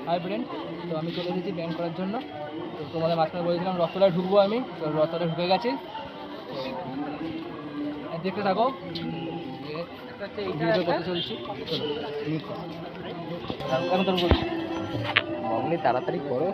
Hi friend, তো আমি চলে এসেছি ব্যায়াম করার জন্য। তো তোমাদের মাঝখানে বলেছিলাম রথতলায় ঢুকবো আমি, তো রথতলায় ঢুকে গেছি। তো দেখতে থাকো ভিডিও করতে চলছি। চলো এখন তোর বলছি মামনি তাড়াতাড়ি করো।